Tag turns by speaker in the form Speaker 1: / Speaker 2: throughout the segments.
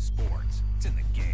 Speaker 1: Sports. It's in the game.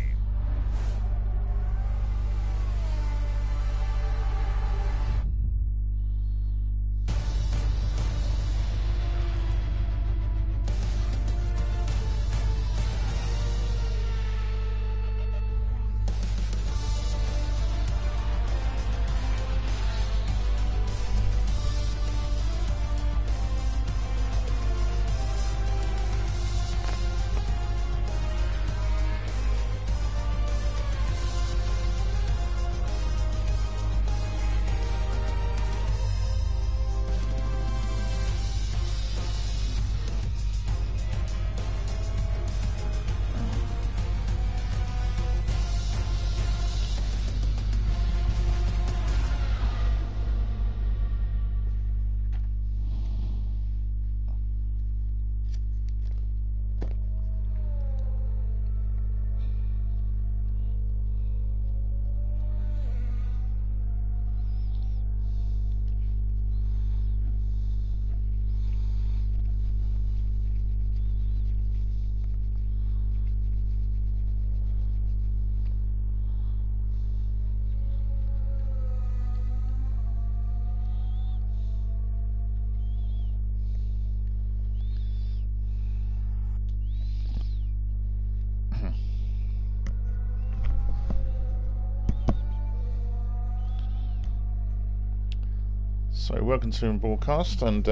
Speaker 2: So welcome to the broadcast, and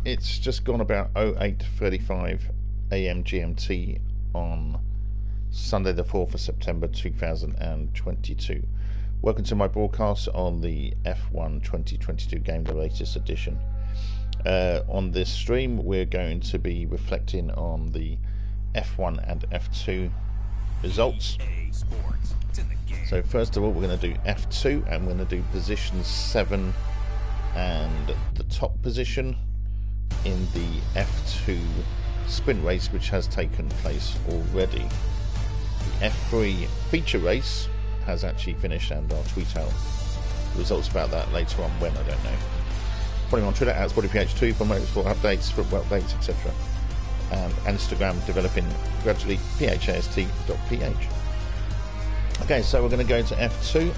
Speaker 2: it's just gone about 08:35 AM GMT on Sunday the 4th of September 2022. Welcome to my broadcast on the F1 2022 game, the latest edition. On this stream we're going to be reflecting on the F1 and F2 results. So first of all we're going to do F2, and we're going to do position 7 and the top position in the F2 sprint race, which has taken place already. The F3 feature race has actually finished, and I'll tweet out results about that later on, when I don't know. Following on Twitter at SportyPH2 for motorsport updates, football updates, etc. And Instagram developing gradually, phast.ph. Okay, so we're going to go to F2.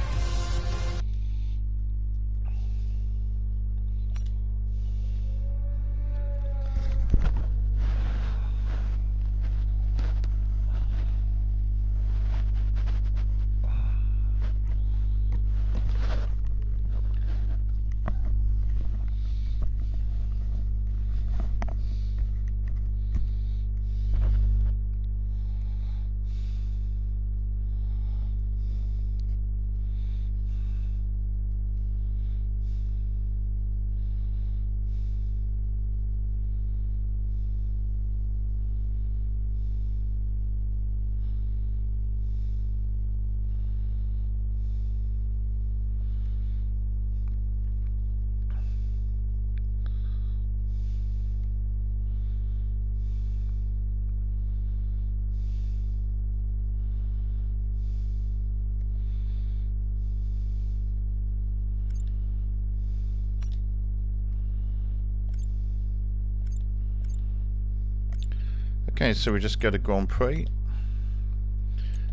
Speaker 2: Okay, so we just go to Grand Prix,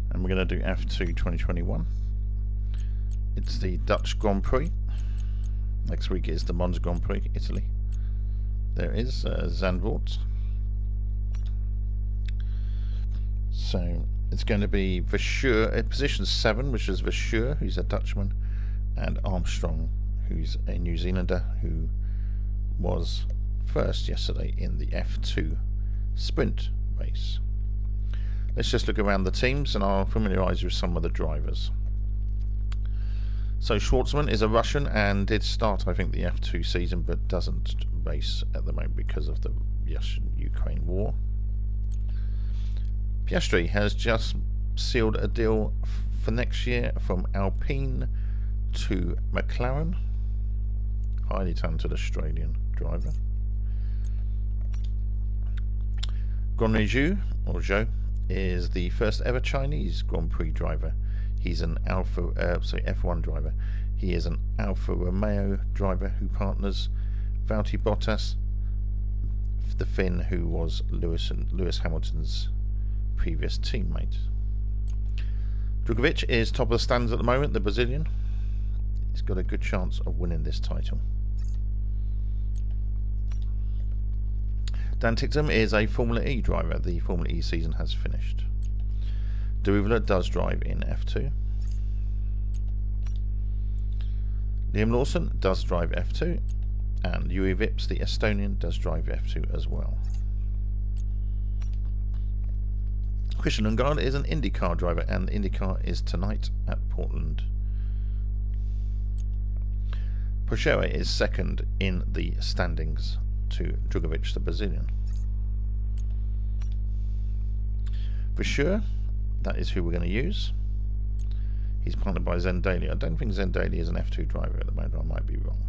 Speaker 2: and we're going to do F2 2021. It's the Dutch Grand Prix. Next week is the Monza Grand Prix, Italy. There is Zandvoort. So it's going to be Verschuur at position 7, which is Verschuur, who's a Dutchman, and Armstrong, who's a New Zealander, who was first yesterday in the F2 sprint race. Let's just look around the teams, and I'll familiarise you with some of the drivers. So Schwartzman is a Russian and did start, I think, the F2 season, but doesn't race at the moment because of the Russian-Ukraine war. Piastri has just sealed a deal for next year from Alpine to McLaren. Highly talented Australian driver. Guanyu, or Zhou, is the first ever Chinese Grand Prix driver. He's an F1 driver. He is an Alfa Romeo driver who partners Valtteri Bottas, the Finn who was Lewis Hamilton's previous teammate. Drugovich is top of the standings at the moment, the Brazilian. He's got a good chance of winning this title. Dan Ticktum is a Formula E driver. The Formula E season has finished. Daruvula does drive in F2. Liam Lawson does drive F2. And Yuri Vips, the Estonian, does drive F2 as well. Christian Lundgaard is an IndyCar driver, and the IndyCar is tonight at Portland. Pochera is second in the standings to Drugovich, the Brazilian. For sure, that is who we're going to use. He's partnered by Zen Daly. I don't think Zen Daly is an F2 driver at the moment. I might be wrong.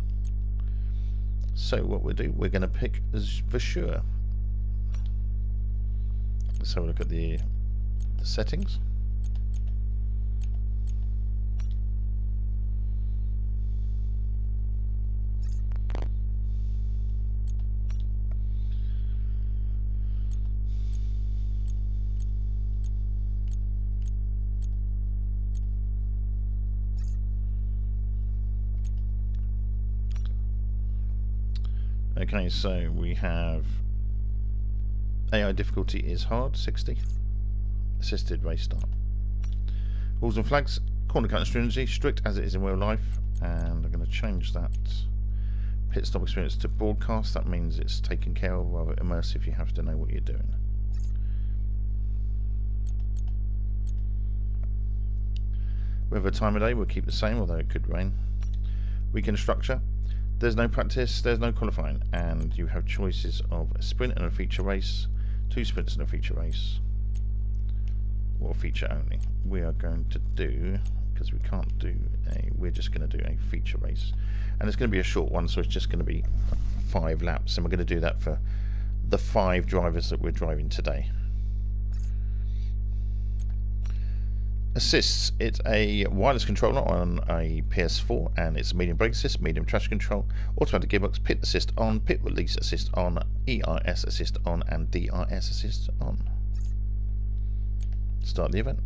Speaker 2: So what we'll do, we're going to pick Vasure. Let's have a look at the settings. Okay, so we have AI difficulty is hard, 60. Assisted race start. Rules and flags, corner cut and stringency, strict as it is in real life, and I'm going to change that pit stop experience to broadcast. That means it's taken care of, rather immersive. You have to know what you're doing. Weather time of day we'll keep the same, although it could rain. Weekend structure. There's no practice, there's no qualifying, and you have choices of a sprint and a feature race, 2 sprints and a feature race, or feature only. We are going to do, because we can't do we're just going to do a feature race, and it's going to be a short one, so it's just going to be 5 laps, and we're going to do that for the 5 drivers that we're driving today. Assists, it's a wireless controller on a PS4, and it's medium brake assist, medium traction control, automatic gearbox, pit assist on, pit release assist on, ERS assist on, and DRS assist on. Start the event.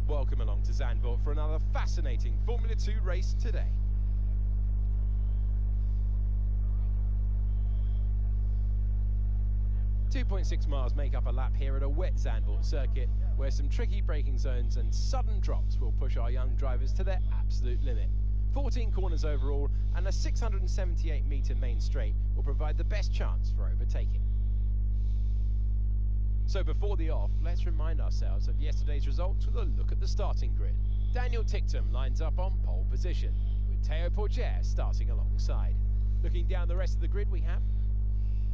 Speaker 1: Welcome along to Zandvoort for another fascinating Formula 2 race today. .6 miles make up a lap here at a wet Zandvoort circuit, where some tricky braking zones and sudden drops will push our young drivers to their absolute limit. 14 corners overall, and a 678-metre main straight will provide the best chance for overtaking. So before the off, let's remind ourselves of yesterday's results with a look at the starting grid. Daniel Ticktum lines up on pole position, with Teo Pourchaire starting alongside. Looking down the rest of the grid, we have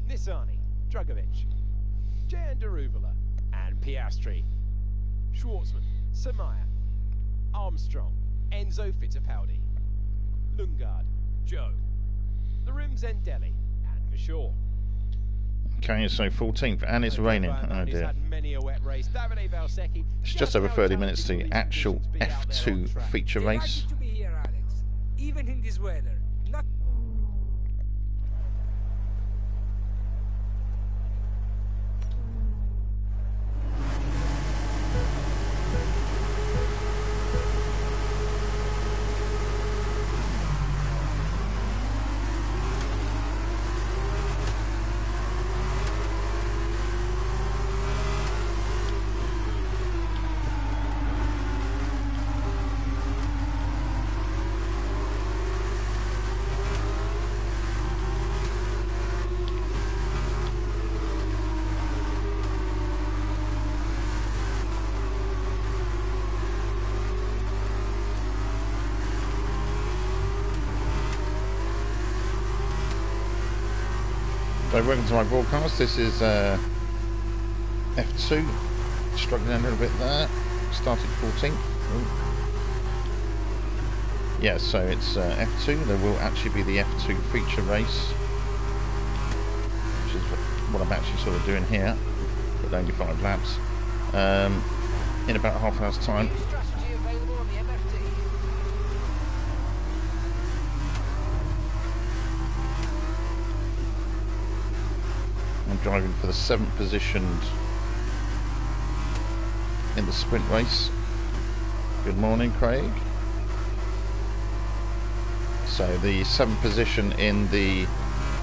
Speaker 1: Nissany, Drugovich, Jehan Daruvala, and Piastri, Schwartzman, Samaya, Armstrong, Enzo Fittipaldi, Lundgaard, Joe, Larim Zendelli, and Vasure.
Speaker 2: Okay, so 14th, and it's raining. Oh dear. It's just over 30 minutes to the actual F2 feature race.
Speaker 3: To be here, Alex. Even in this weather. Not
Speaker 2: So welcome to my broadcast. This is F2, struggling a little bit there, started 14th. Yeah, so it's F2. There will actually be the F2 feature race, which is what I'm actually sort of doing here, but only 5 laps, in about half an hour's time. I'm driving for the 7th positioned in the sprint race. Good morning, Craig. So the 7th position in the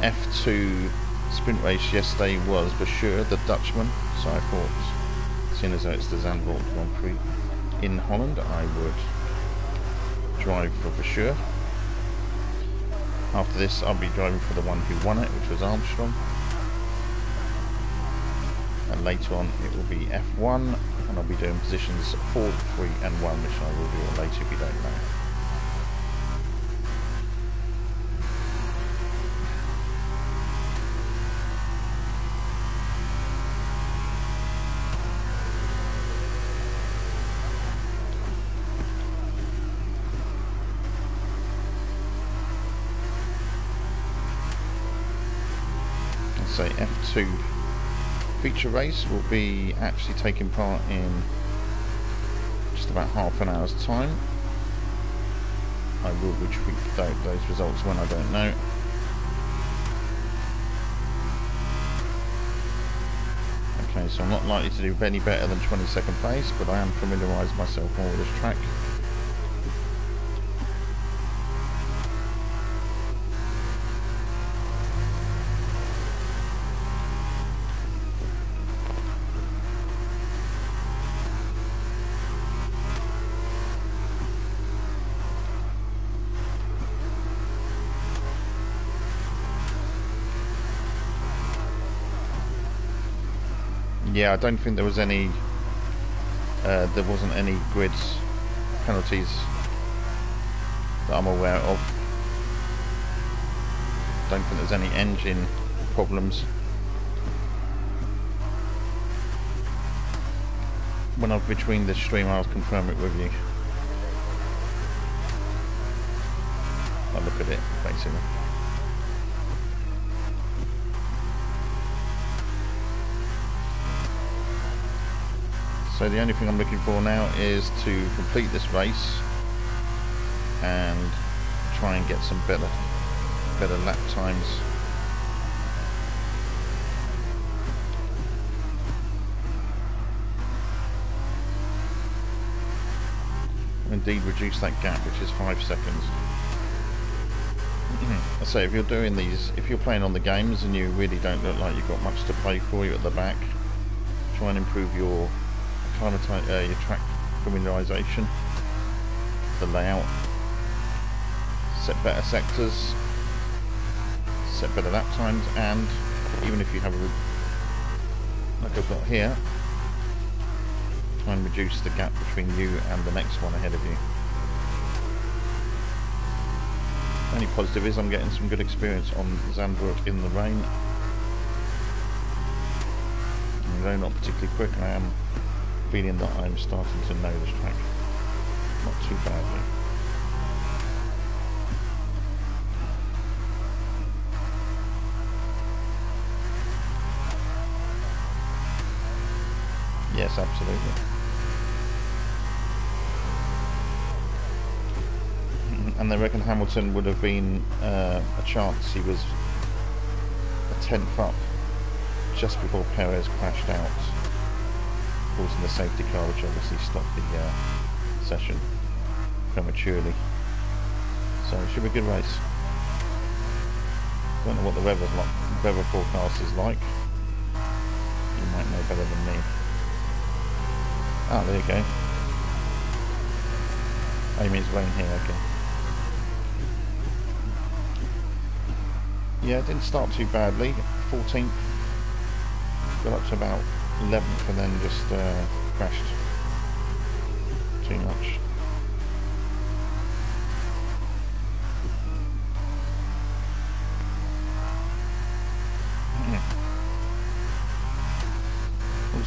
Speaker 2: F2 sprint race yesterday was Bashir, the Dutchman. So I thought, seeing as though it's the Zandvoort Grand Prix in Holland, I would drive for Bashir. After this, I'll be driving for the one who won it, which was Armstrong. And later on, it will be F1, and I'll be doing positions 4, 3, and 1, which I will reveal later if you don't know. So F2 feature race will be actually taking part in just about half an hour's time. I will retweet those results when I don't know. Okay, so I'm not likely to do any better than 22nd place, but I am familiarised myself more with this track. Yeah, I don't think there was any. There wasn't any grid penalties that I'm aware of. Don't think there's any engine problems. When I'm between the stream, I'll confirm it with you. I'll look at it basically. So the only thing I'm looking for now is to complete this race and try and get some better lap times. Indeed, reduce that gap, which is 5 seconds. So if you're doing these, if you're playing on the games and you really don't look like you've got much to play for you at the back, try and improve your track familiarisation, the layout, set better sectors, set better lap times, and even if you have a, like I've got here, try and reduce the gap between you and the next one ahead of you. Only positive is I'm getting some good experience on Zandvoort in the rain. Though not particularly quick, I am feeling that I'm starting to know this track not too badly. Yes, absolutely. And they reckon Hamilton would have been a chance. He was a 10th up just before Perez crashed out, causing the safety car, which obviously stopped the session prematurely. So it should be a good race. Don't know what the weather forecast is like. You might know better than me. Ah, there you go. Oh, you mean it's rain here, okay. Yeah, it didn't start too badly. 14th, got up to about 11th and then just crashed too much.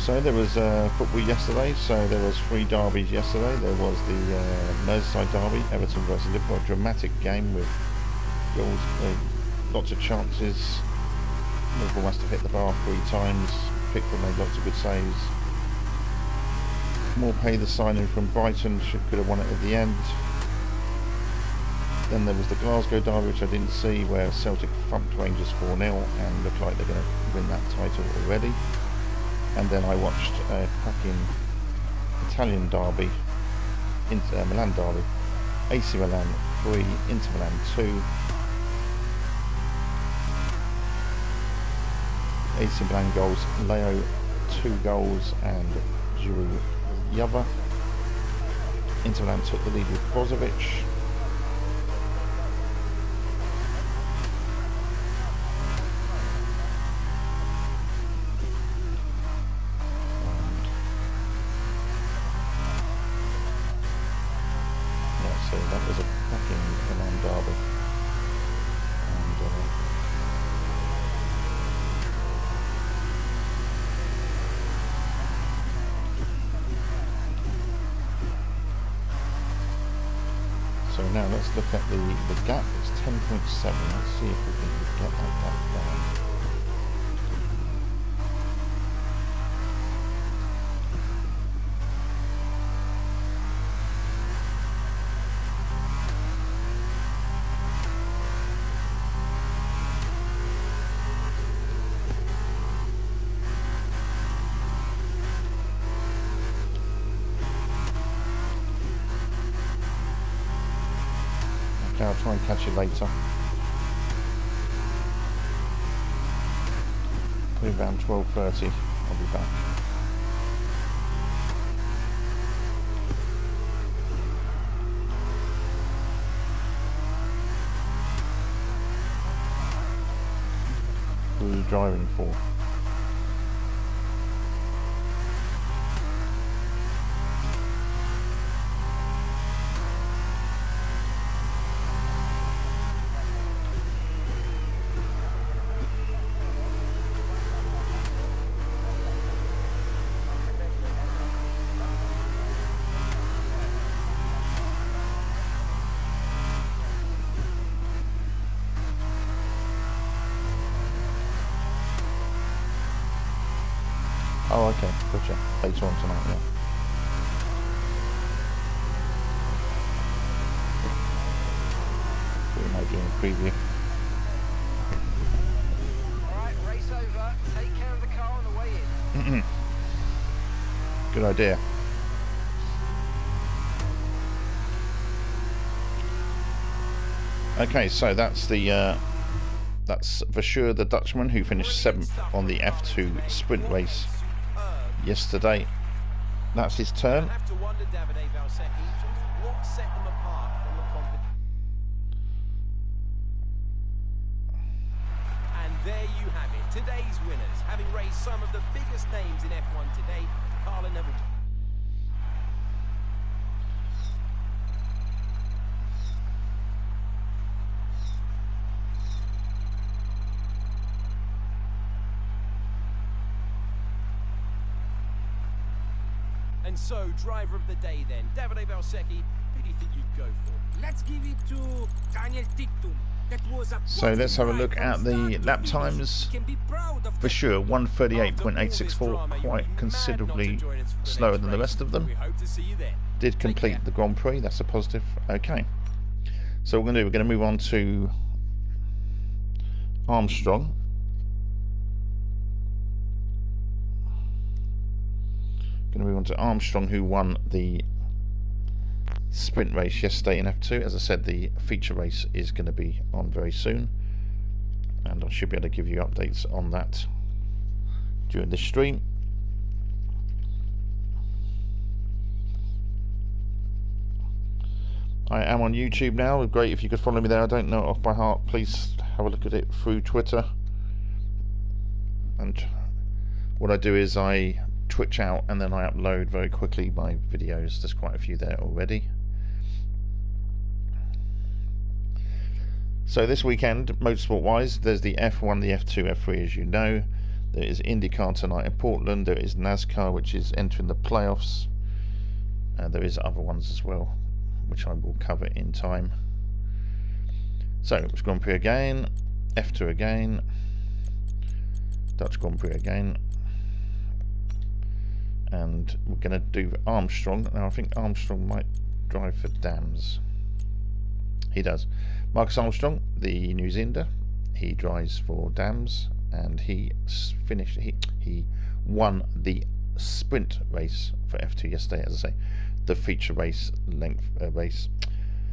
Speaker 2: So there was football yesterday, so there was 3 derbies yesterday. There was the Merseyside derby, Everton versus Liverpool, a dramatic game with goals, lots of chances. Liverpool must have hit the bar 3 times. Pickford made lots of good saves. Maupay, the signing from Brighton, could have won it at the end. Then there was the Glasgow derby, which I didn't see, where Celtic thumped Rangers 4-0 and looked like they're going to win that title already. And then I watched a cracking Italian derby, Milan derby, AC Milan 3, Inter Milan 2. AC Milan goals, Leo 2 goals and Giroud the other. Inter Milan took the lead with Brozovic. So that was a cracking Milan derby. And so now let's look at the gap. It's 10.7. Let's see if we can get that gap down. I'll try and catch you later. Probably around 12:30 I'll be back. Who are you driving for? Oh, okay, gotcha. Later on tonight, yeah. We might do a preview.
Speaker 3: Alright, race over. Take care of the car on the way in.
Speaker 2: Good idea. Okay, so that's the that's Verschuur, the Dutchman, who finished 7th on the F2 sprint race yesterday. That's his turn.
Speaker 1: I have to wonder, Davide Valsecchi, just what set them apart from the competition. And there you have it, today's winners, having raced some of the biggest names in F1 to date. Carl and Neville. And so, driver of the day then, Davide Valsecchi, who do you think you'd go for?
Speaker 3: Let's give it to Daniel Tichtum. That was a
Speaker 2: So let's have a look at the lap times. Verschuur 1:38.864, quite considerably slower than the rest of them.
Speaker 1: We hope to see you then.
Speaker 2: Did complete the Grand Prix, that's a positive. Okay, so what we're going to move on to Armstrong. Going to move on to Armstrong, who won the sprint race yesterday in F2. As I said, the feature race is going to be on very soon, and I should be able to give you updates on that during this stream. I am on YouTube now. Great if you could follow me there. I don't know it off by heart. Please have a look at it through Twitter. And what I do is I Twitch out and then I upload very quickly my videos. There's quite a few there already. So this weekend, motorsport wise, there's the F1, the F2, F3 as you know. There is IndyCar tonight in Portland. There is NASCAR, which is entering the playoffs. There is other ones as well, which I will cover in time. So, it's Grand Prix again, F2 again, Dutch Grand Prix again, and we're going to do Armstrong. Now, I think Armstrong might drive for Dams. He does. Marcus Armstrong, the New Zealander, he drives for Dams, and he finished. He won the sprint race for F2 yesterday. As I say, the feature race length race,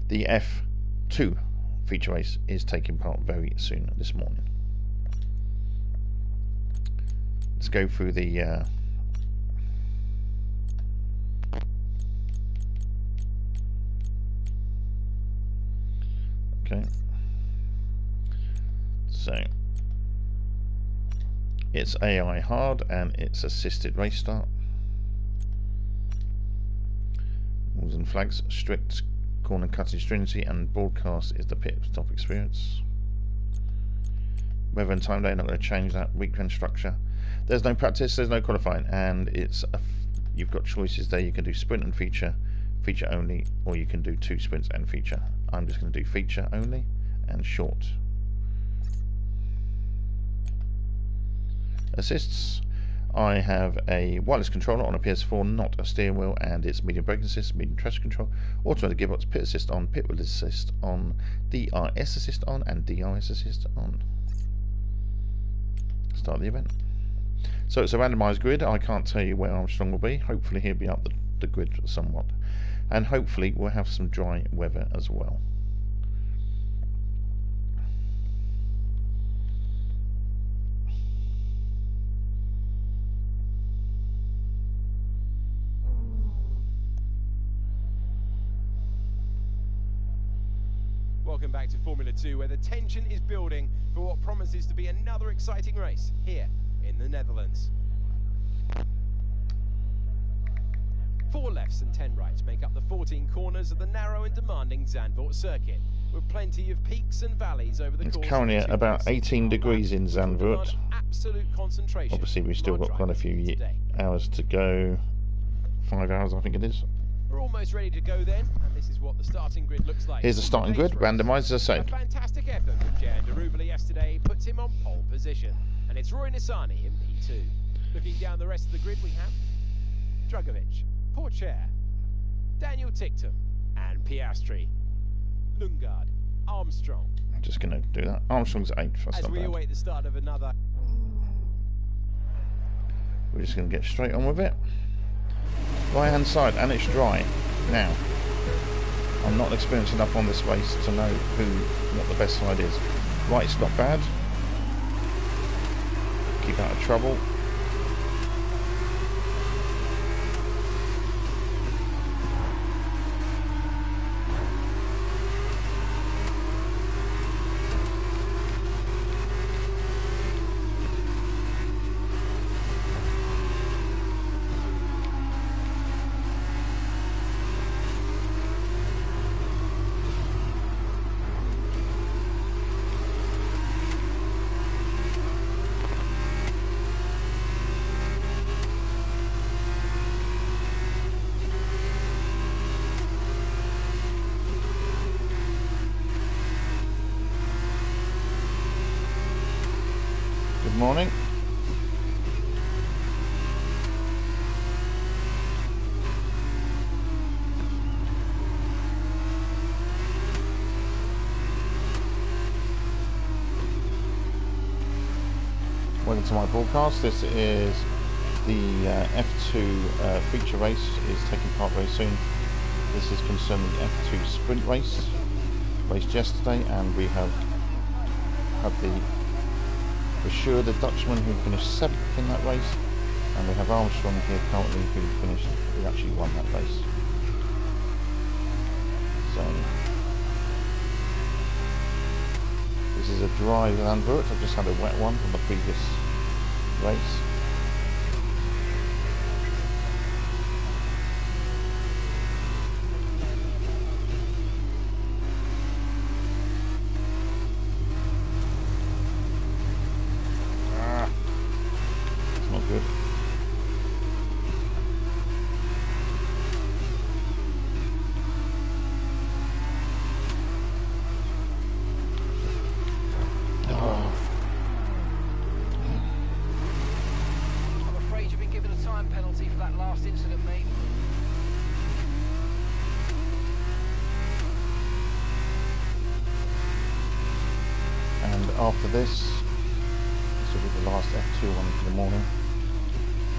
Speaker 2: the F2 feature race is taking part very soon this morning. Let's go through the okay. So it's AI hard and it's assisted race start. Rules and flags, strict corner cutting stringency, and broadcast is the pit stop experience. Weather and time, they're not going to change that. Weekend structure. There's no practice, there's no qualifying, and it's you've got choices there. You can do sprint and feature, feature only, or you can do 2 sprints and feature. I'm just going to do feature only and short. Assists. I have a wireless controller on a PS4, not a steering wheel, and it's medium brake assist, medium traction control, automatic gearbox, pit assist on, pit wheel assist on, DRS assist on, and DRS assist on. Start the event. So it's a randomised grid. I can't tell you where Armstrong will be. Hopefully he'll be up the grid somewhat, and hopefully we'll have some dry weather as well.
Speaker 1: Welcome back to Formula 2, where the tension is building for what promises to be another exciting race here in the Netherlands. 4 lefts and 10 rights make up the 14 corners of the narrow and demanding Zandvoort circuit, with plenty of peaks and valleys over the course.
Speaker 2: It's currently at about 18 degrees in Zandvoort.
Speaker 1: Absolute concentration.
Speaker 2: Obviously we've still got quite a few hours to go. 5 hours I think it is.
Speaker 1: We're almost ready to go then, and this is what the starting grid looks like.
Speaker 2: Here's the starting grid, randomised as I say.
Speaker 1: A fantastic effort from Jair Deruvali yesterday puts him on pole position, and it's Roy Nissany in P2. Looking down the rest of the grid, we have Drugovich, Pourchaire, Daniel Ticktum, and Piastri. Lundgaard, Armstrong.
Speaker 2: I'm just going to do that. Armstrong's 8th. That's
Speaker 1: As
Speaker 2: not
Speaker 1: we
Speaker 2: bad.
Speaker 1: await the start of another.
Speaker 2: We're just going to get straight on with it. Right hand side, and it's dry. Now, I'm not experienced enough on this race to know what the best side is. Right's not bad. Keep out of trouble. Good morning. Welcome to my broadcast. This is the F2 feature race is taking part very soon. This is concerning the F2 sprint race, raced yesterday, and we have had the Verschuur, the Dutchman, who finished 7th in that race, and we have Armstrong here currently who actually won that race. So this is a dry Zandvoort. I've just had a wet one from the previous race. after this will be the last F2 one for the morning.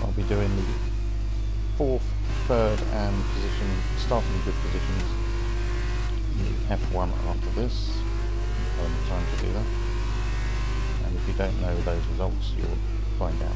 Speaker 2: I'll be doing the 4th, 3rd and starting grid positions in the F1 after this. Plenty of time to do that. And if you don't know those results, you'll find out.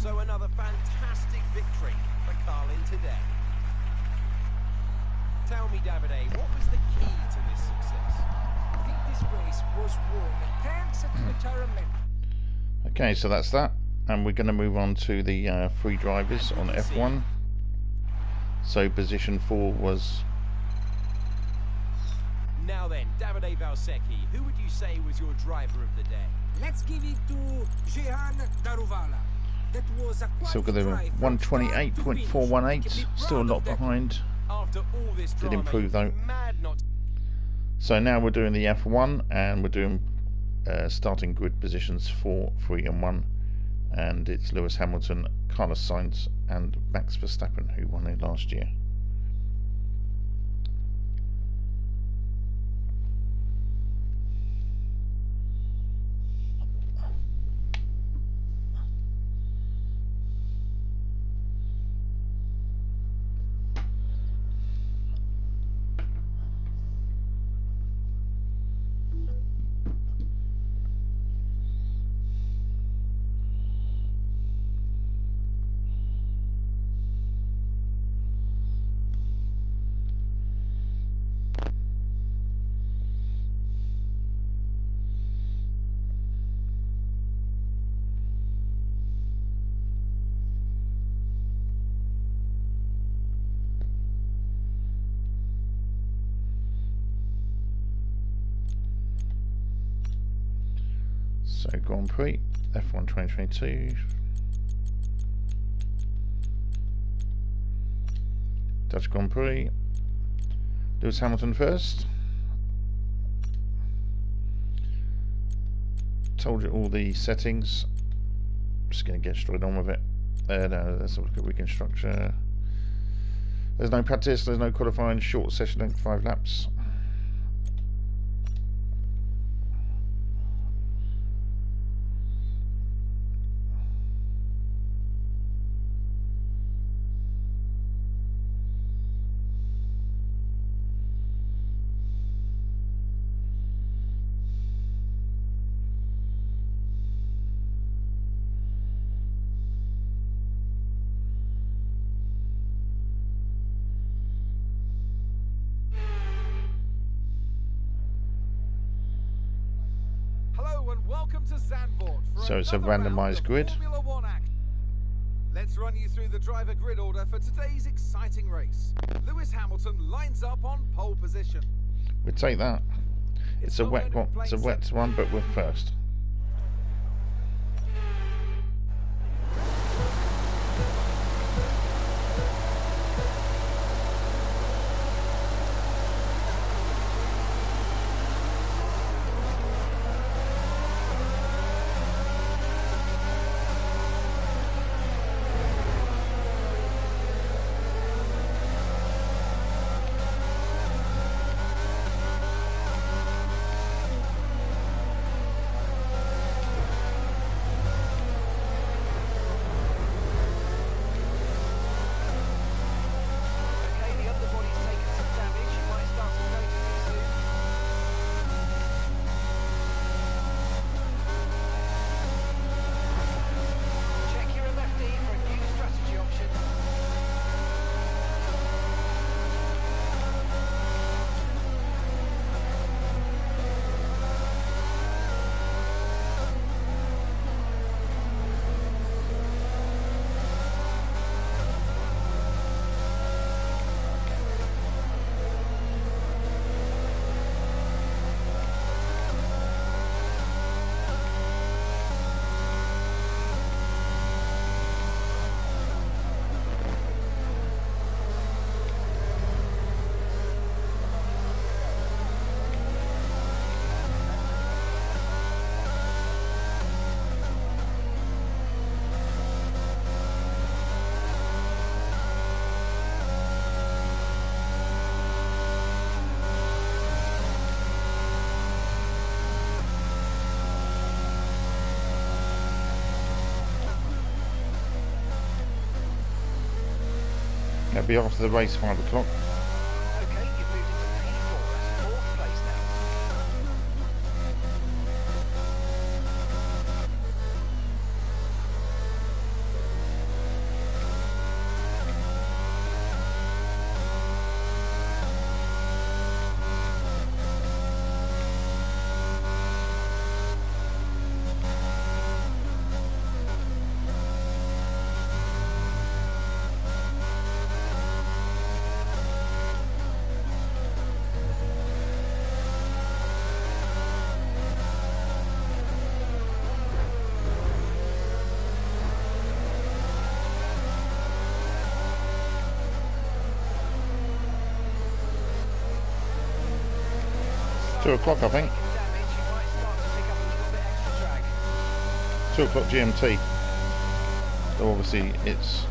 Speaker 1: So another fantastic victory for Carlin today. Tell me, Davide, what was the key to this success?
Speaker 3: I think this race was won thanks to the tournament.
Speaker 2: Okay, so that's that, and we're going to move on to the free drivers on F1. So position 4 was...
Speaker 1: Now then, Davide Valsecchi, who would you say was your driver of the day?
Speaker 3: Let's give it to Jehan Daruvala. That was a
Speaker 2: Still got the 128.418, still a lot behind.
Speaker 1: After all this
Speaker 2: Did
Speaker 1: drama,
Speaker 2: improve though.
Speaker 1: mad not.
Speaker 2: So now we're doing the F1, and we're doing starting grid positions 4, 3 and 1, and it's Lewis Hamilton, Carlos Sainz and Max Verstappen who won it last year. So Grand Prix, F1 2022. Dutch Grand Prix. Lewis Hamilton first. Told you all the settings. Just going to get straight on with it. No, let's have a look at weekend structure. There's no practice, there's no qualifying, short session length, 5 laps.
Speaker 4: And welcome to Zandvoort for
Speaker 2: So it's a randomised grid.
Speaker 4: Formula One action. Let's run you through the driver grid order for today's exciting race. Lewis Hamilton lines up on pole position.
Speaker 2: We'll take that. It's a wet one. It's a wet one, but we're first. It'll be after the race, 5 o'clock.
Speaker 3: Okay, you've moved into P4. That's 4th place now.
Speaker 2: 2 o'clock, I think. 2 o'clock GMT. So obviously it's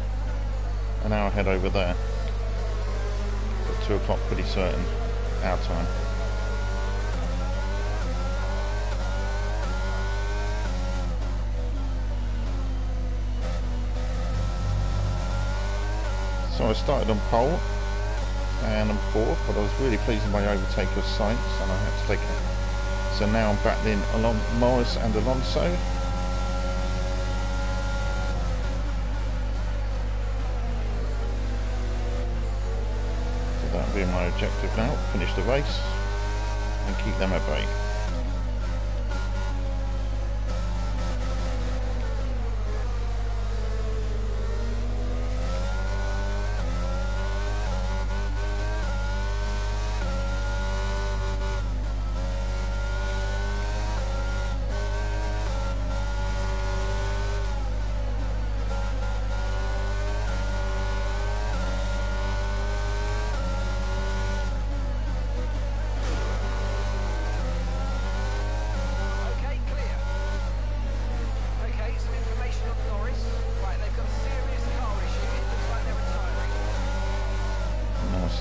Speaker 2: an hour ahead over there. But 2 o'clock pretty certain our time. So I started on pole and I'm 4th, but I was really pleased with my overtake of Sainz, and I had to take it. So now I'm battling along Morris and Alonso. So that'll be my objective now, finish the race and keep them at bay.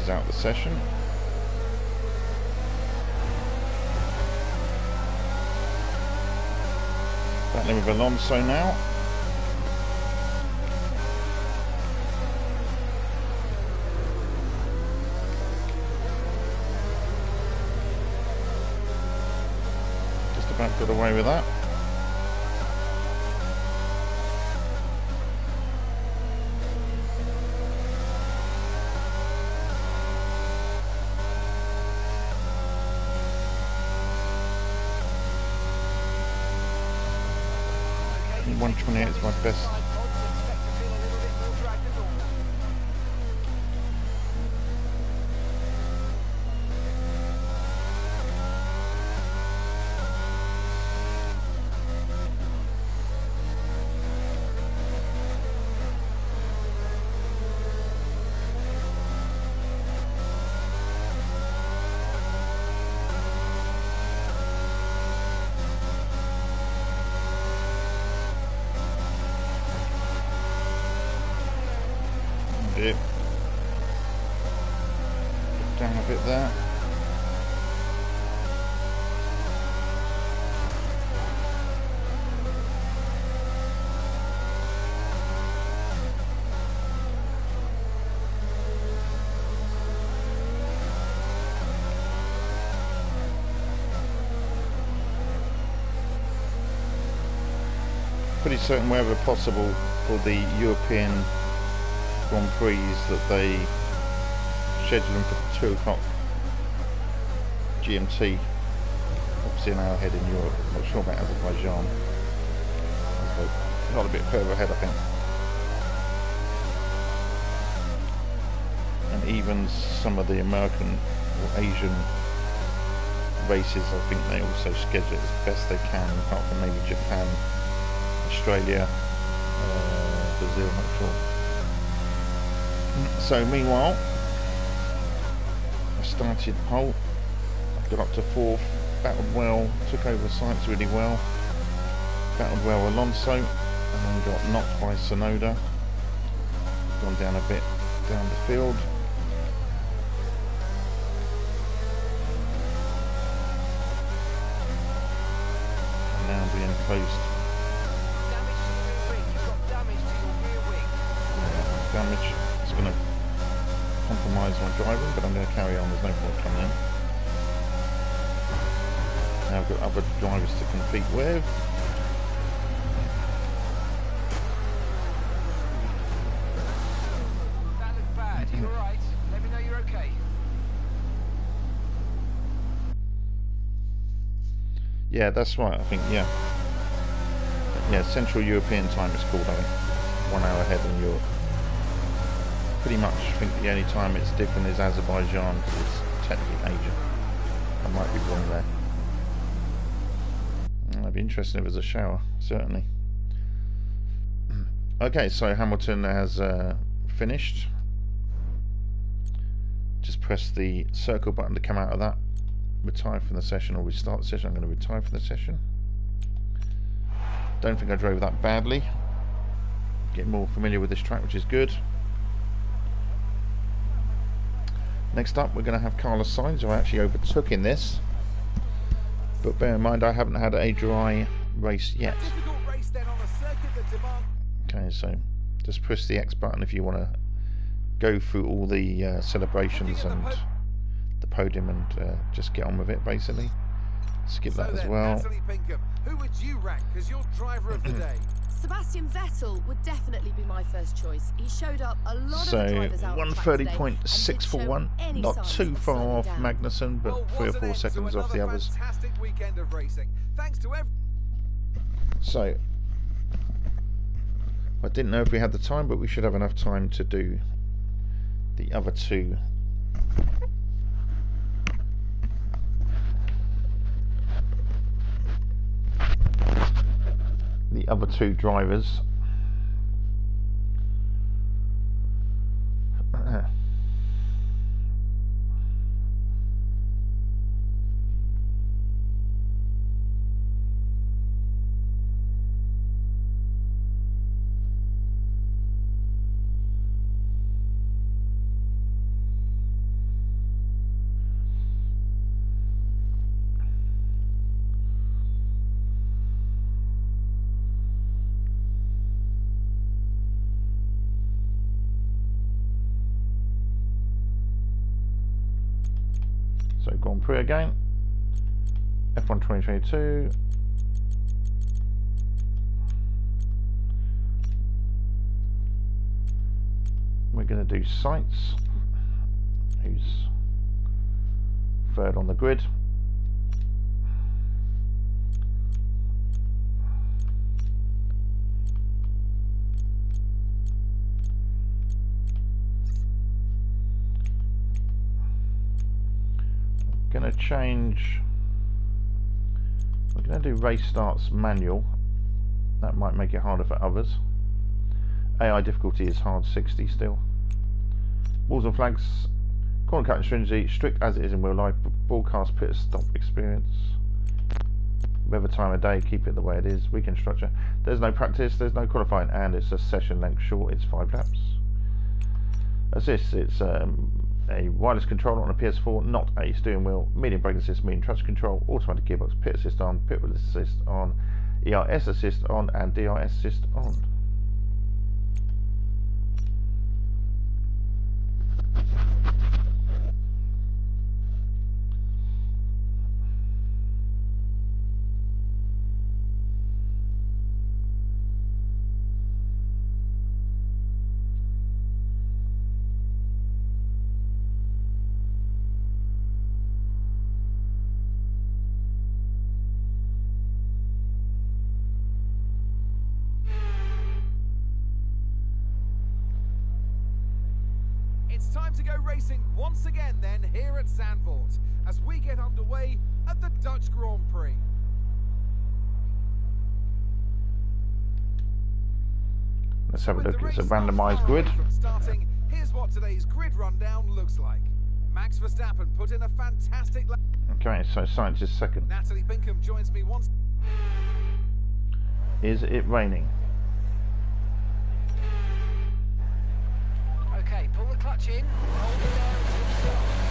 Speaker 2: Out the session. Battling with Alonso now. Just about got away with that.
Speaker 3: Okay,
Speaker 2: 128 is my best. Bit down a bit there. Pretty certain wherever possible for the European Grand Prix that they schedule them for 2 o'clock GMT, obviously an hour ahead in Europe. Not sure about Azerbaijan, not a bit further ahead I think. And even some of the American or Asian races I think they also schedule as best they can, apart from maybe Japan, Australia, Brazil, not sure. So meanwhile, I started pole, I got up to 4th, battled well, took over Sainz really well, battled well Alonso, and then got knocked by Tsunoda, gone down a bit down the field. And now being closed. Damage. It's going to compromise my driving, but I'm going to carry on. There's no point coming in. Now I've got other drivers to compete with.
Speaker 3: That looked bad. You alright? Let me know you're okay.
Speaker 2: Yeah, that's right. I think yeah, Central European time it's called. I think 1 hour ahead in Europe. Pretty much, I think the only time it's different is Azerbaijan, because it's technically Asia. I might be wrong there. That'd be interesting if it was a shower, certainly. Okay, so Hamilton has finished. Just press the circle button to come out of that. retire from the session or restart the session. I'm going to retire from the session. Don't think I drove that badly. Getting more familiar with this track, which is good. Next up, we're going to have Carlos Sainz, who I actually overtook in this. But bear in mind, I haven't had a dry race yet. Okay, so just push the X button if you want to go through all the celebrations and the podium and just get on with it, basically. Skip that as well.
Speaker 4: Natalie Pinkham, who would you rank as your driver of the day?
Speaker 5: Sebastian Vettel would definitely be my first choice. He showed up a lot of the drivers out
Speaker 2: 1:30.641, not too far off Magnussen, but 3 or 4 seconds off the others.
Speaker 4: Fantastic weekend of racing. Thanks to
Speaker 2: So, I didn't know if we had the time, but we should have enough time to do the other two. The other two drivers. So Grand Prix again, F1 2022. We're going to do Sainz, who's third on the grid. Going to change. We're going to do race starts manual. That might make it harder for others. AI difficulty is hard 60 still. Balls and flags, corner cutting stringency, strict as it is in real life. Broadcast pit stop experience. Whatever time of day, keep it the way it is. Weekend structure. There's no practice, there's no qualifying, and it's a session length short. It's 5 laps. Assist, it's a wireless controller on a PS4, not a steering wheel. Medium brake assist, medium traction control, automatic gearbox, pit assist on, pit assist on, ERS assist on, and DRS assist on.
Speaker 4: It's time to go racing once again then here at Zandvoort as we get underway at the Dutch Grand Prix.
Speaker 2: Let's have a look. It's a randomised grid.
Speaker 4: From starting, here's what today's grid rundown looks like. Max Verstappen put in a fantastic lap.
Speaker 2: Okay, so Sainz is second.
Speaker 4: Natalie Pinkham joins me once.
Speaker 2: Is it raining?
Speaker 3: Okay, pull the clutch in, hold it down until it stops.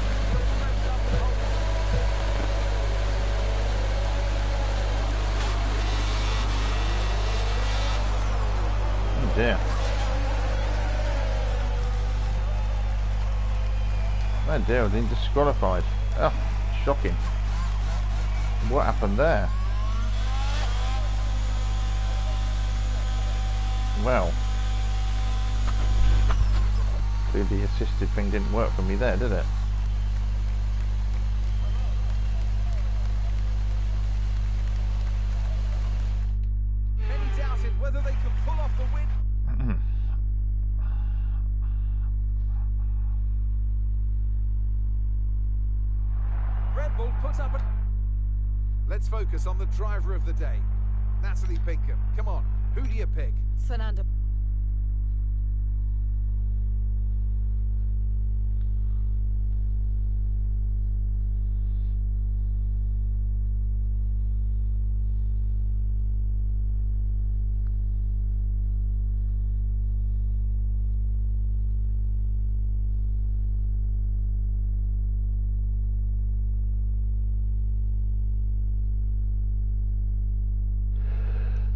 Speaker 2: Oh dear. Oh dear, I've been disqualified. Oh, shocking. What happened there? Well, clearly the assisted thing didn't work for me there, did it?
Speaker 4: Many doubted whether they could pull off the win. Red Bull put up a... Let's focus on the driver of the day. Natalie Pinkham, come on, who do you pick?
Speaker 5: Fernando.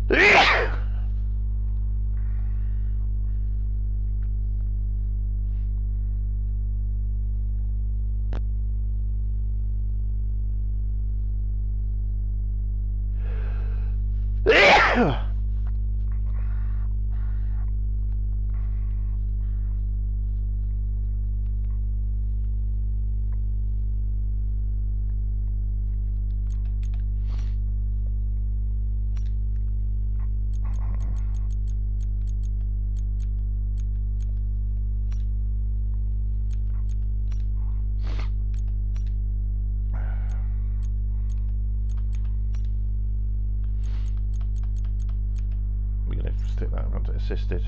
Speaker 2: We're going to stick that onto assisted.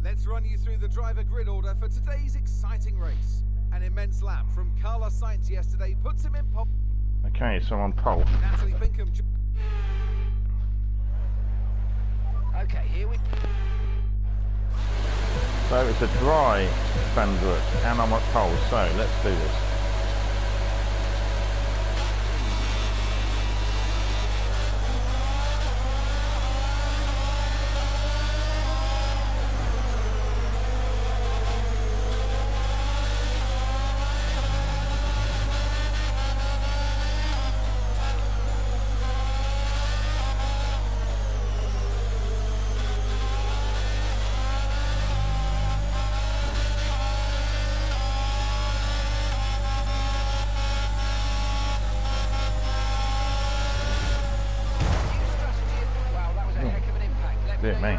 Speaker 4: Let's run you through the driver grid order for today's exciting race. An immense lap from Carlos Sainz yesterday puts him in pole.
Speaker 2: Okay, so I'm on pole.
Speaker 4: Natalie Pinkham.
Speaker 3: Okay, here we
Speaker 2: So it's a dry Zandvoort and I'm at pole, so let's do this. Dear me.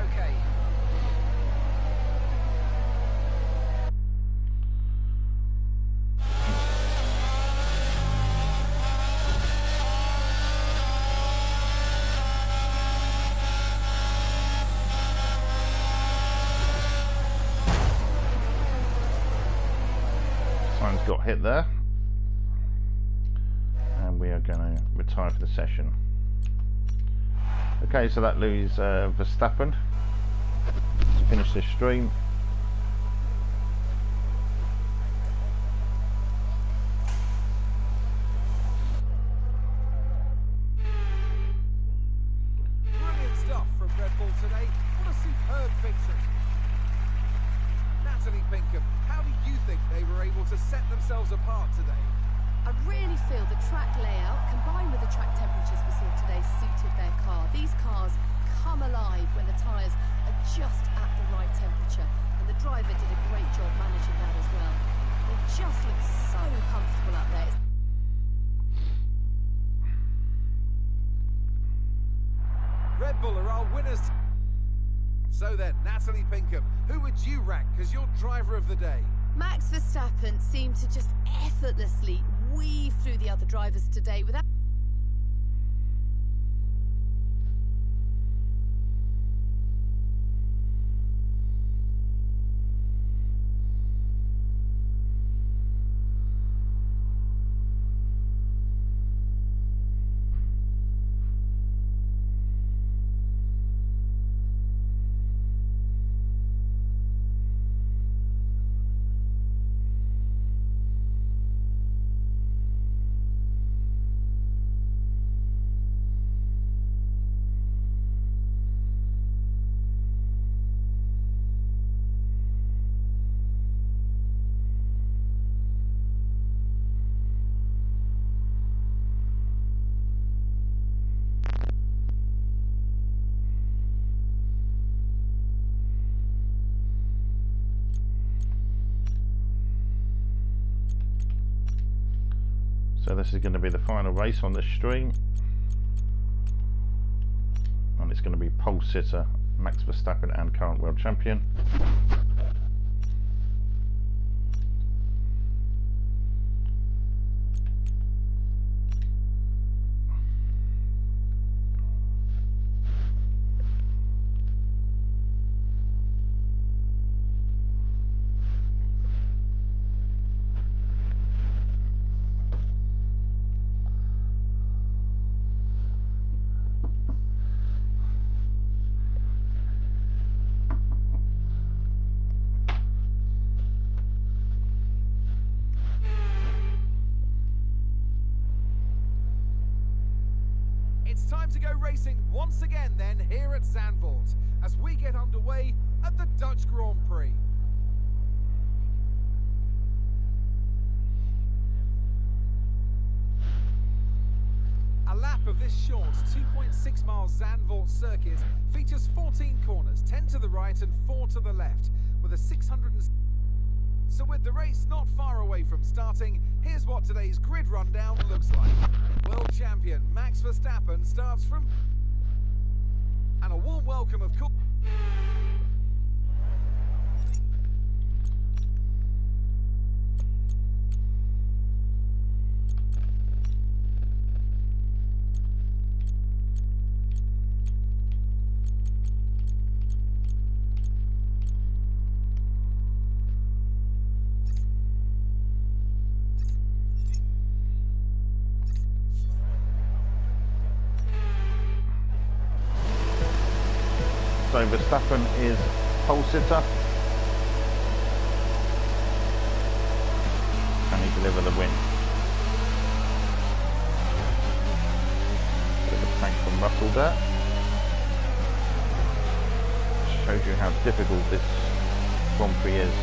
Speaker 2: Someone's got hit there, and we are going to retire for the session. Okay, so that leaves Verstappen to finish this stream.
Speaker 4: Brilliant stuff from Red Bull today. What a superb victory. Natalie Pinkham, how do you think they were able to set themselves apart today?
Speaker 5: I really feel the track layout combined with the track temperatures we saw today suited their car. These cars come alive when the tyres are just at the right temperature, and the driver did a great job managing that as well. They just look so comfortable up there.
Speaker 4: Red Bull are our winners. So then, Natalie Pinkham, who would you rank as your driver of the day?
Speaker 5: Max Verstappen seemed to just effortlessly weave through the other drivers today without...
Speaker 2: So this is going to be the final race on this stream, and it's going to be pole sitter Max Verstappen and current world champion.
Speaker 4: It's time to go racing once again then here at Zandvoort as we get underway at the Dutch Grand Prix. A lap of this short 2.6 mile Zandvoort circuit features 14 corners, 10 to the right and 4 to the left, with a 600. So with the race not far away from starting, here's what today's grid rundown looks like. World champion Max Verstappen starts from... And a warm welcome of course...
Speaker 2: So Verstappen is pole sitter. Can he deliver the win? Bit of a tank from Russell there. Shows you how difficult this Grand Prix is.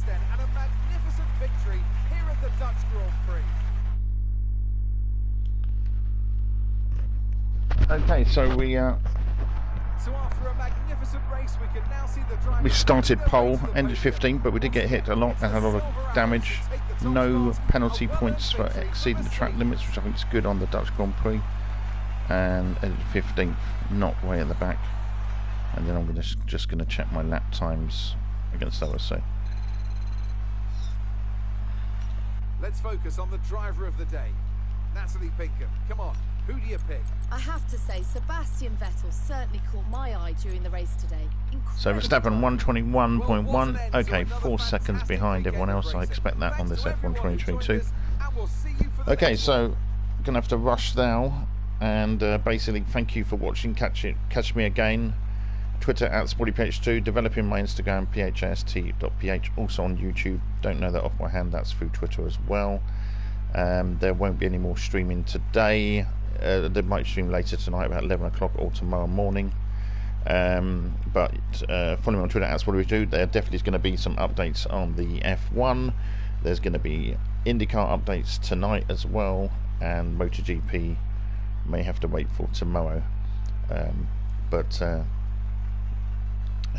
Speaker 4: then, and a magnificent victory here at the Dutch Grand Prix.
Speaker 2: Okay, so
Speaker 4: So after a magnificent race, we can now see the driver.
Speaker 2: we started pole, ended 15th, but we did get hit a lot and had a lot of damage. No penalty points for exceeding the track limits, which I think is good on the Dutch Grand Prix. And ended 15th, not way at the back. And then I'm just going to check my lap times against others. So
Speaker 4: Let's focus on the driver of the day, Natalie Pinkham. Come on, who do you pick?
Speaker 5: I have to say, Sebastian Vettel certainly caught my eye during the race today.
Speaker 2: So Verstappen 121.1, okay, 4 seconds behind everyone else. I expect that on this F1 2022. Okay, so gonna have to rush now, and basically thank you for watching. Catch me again. Twitter at SportyPH2, developing my Instagram phast.ph, also on YouTube. Don't know that off by hand, that's through Twitter as well. There won't be any more streaming today. They might stream later tonight about 11 o'clock or tomorrow morning. But follow me on Twitter at SportyPH2. There definitely is going to be some updates on the F1. There's going to be IndyCar updates tonight as well, and MotoGP may have to wait for tomorrow.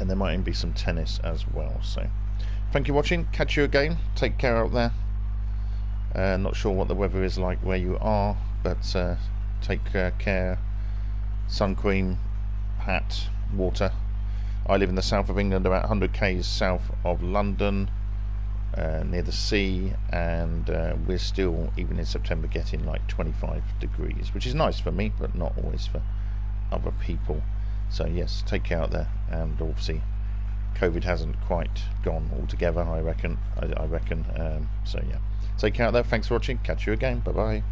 Speaker 2: And there might even be some tennis as well. So thank you for watching. Catch you again. Take care out there. Not sure what the weather is like where you are, but take care. Sun cream, hat, water. I live in the south of England, about 100 k's south of London, near the sea, and we're still, even in September, getting like 25 degrees, which is nice for me, but not always for other people. So yes, take care out there, and obviously COVID hasn't quite gone altogether, I reckon. So yeah, take care out there. Thanks for watching. Catch you again. Bye bye.